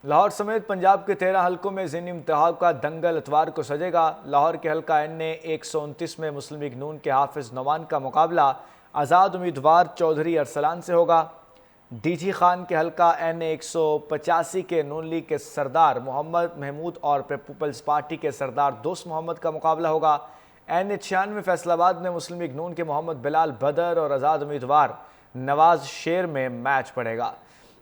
लाहौर समेत पंजाब के 13 हलकों में ज़िमनी इंतखाब का दंगल इतवार को सजेगा। लाहौर के हल्का NA 129 में मुस्लिम लीग नून के हाफिज नौमान का मुकाबला आज़ाद उम्मीदवार चौधरी अरसलान से होगा। DG खान के हल्का NA 185 के नून लीग के सरदार मोहम्मद महमूद और पीपल्स पार्टी के सरदार दोस्त मोहम्मद का मुकाबला होगा। NA 96 फैसलाबाद में मुस्लिम लीग नून के मोहम्मद बिलाल बदर और आज़ाद उम्मीदवार नवाज शेर में मैच पड़ेगा।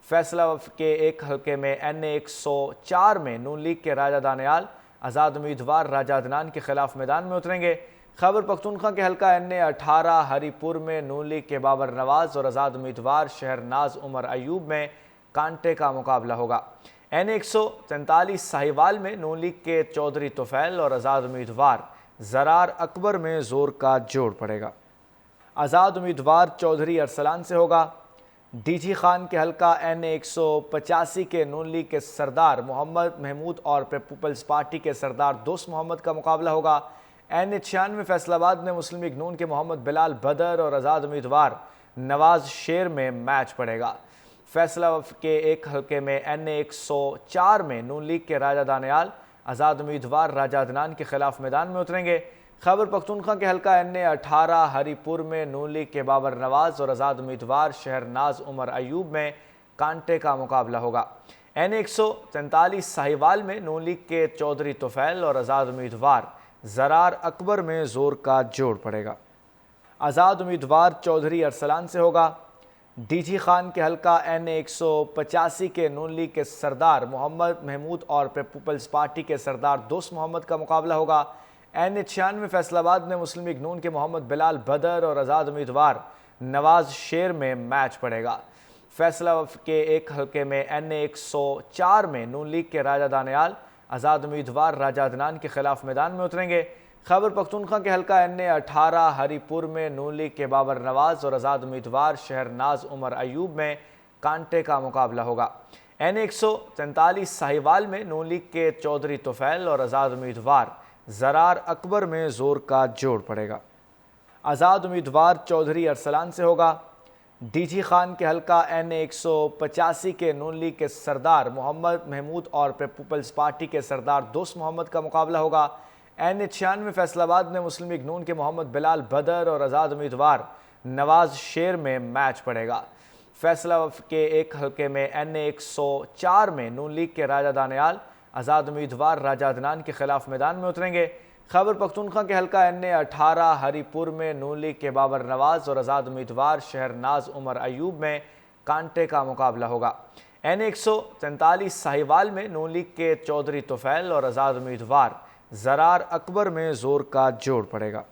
फैसला के एक हल्के में NA 104 में नून लीग के राजा दानियाल आज़ाद उम्मीदवार राजा अदनान के खिलाफ मैदान में उतरेंगे। खैबर पख्तूनख्वा के हल्का NA 18 हरीपुर में नून लीग के बाबर नवाज और आज़ाद उम्मीदवार शहरनाज उमर अयूब में कांटे का मुकाबला होगा। NA 143 साहिवाल में नून लीग के चौधरी तुफैल और आज़ाद उम्मीदवार ज़रार अकबर में जोर का जोड़ पड़ेगा। आज़ाद उम्मीदवार चौधरी अरसलान से होगा। DG खान के हल्का NA 185 के नून लीग के सरदार मोहम्मद महमूद और पीपल्स पार्टी के सरदार दोस्त मोहम्मद का मुकाबला होगा। NA 96 फैसलाबाद में मुस्लिम लीग नून के मोहम्मद बिलाल बदर और आज़ाद उम्मीदवार नवाज शेर में मैच पड़ेगा। फैसला के एक हल्के में NA 104 में नून लीग के राजा दानियाल आज़ाद उम्मीदवार राजा अदनान के खिलाफ मैदान में उतरेंगे। खैबर पख्तूनख्वा के हल्का NA 18 हरीपुर में नून लीग के बाबर नवाज और आज़ाद उम्मीदवार शहरनाज उमर अयूब में कांटे का मुकाबला होगा। NA 143 साहिवाल में नून लीग के चौधरी तुफैल और आज़ाद उम्मीदवार ज़रार अकबर में जोर का जोड़ पड़ेगा। आज़ाद उम्मीदवार चौधरी अरसलान से होगा। DG खान के हल्का NA 185 के नून लीग के सरदार मोहम्मद महमूद और पीपल्स पार्टी के सरदार दोस्त मोहम्मद का मुकाबला होगा। NA 96 फैसलाबाद में मुस्लिम लीग नून के मोहम्मद बिलाल बदर और आज़ाद उम्मीदवार नवाज शेर में मैच पड़ेगा। फैसला के एक हल्के में NA 104 में नून लीग के राजा दानियाल आज़ाद उम्मीदवार राजा अदनान के खिलाफ मैदान में उतरेंगे। खैबर पख्तूनख्वा के हल्का NA 18 हरीपुर में नून लीग के बाबर नवाज और आज़ाद उम्मीदवार शहरनाज उमर अयूब में कांटे का मुकाबला होगा। NA 143 साहिवाल में नून लीग के चौधरी तुफैल और आज़ाद उम्मीदवार ज़रार अकबर में जोर का जोड़ पड़ेगा। आज़ाद उम्मीदवार चौधरी अरसलान से होगा। DG खान के हल्का NA 185 के नून लीग के सरदार मोहम्मद महमूद और पीपल्स पार्टी के सरदार दोस्त मोहम्मद का मुकाबला होगा। NA 96 फैसलाबाद में मुस्लिम लीग नून के मोहम्मद बिलाल बदर और आज़ाद उम्मीदवार नवाज शेर में मैच पड़ेगा। फैसला के एक हल्के में NA 104 में नून लीग के राजा दानियाल आज़ाद उम्मीदवार राजा अदनान के खिलाफ मैदान में उतरेंगे। खैबर पख्तूनख्वा के हल्का NA 18 हरीपुर में नून लीग के बाबर नवाज और आज़ाद उम्मीदवार शहरनाज उमर अयूब में कांटे का मुकाबला होगा। NA 143 साहिवाल में नून लीग के चौधरी तुफैल और आज़ाद उम्मीदवार ज़रार अकबर में जोर का जोड़ पड़ेगा।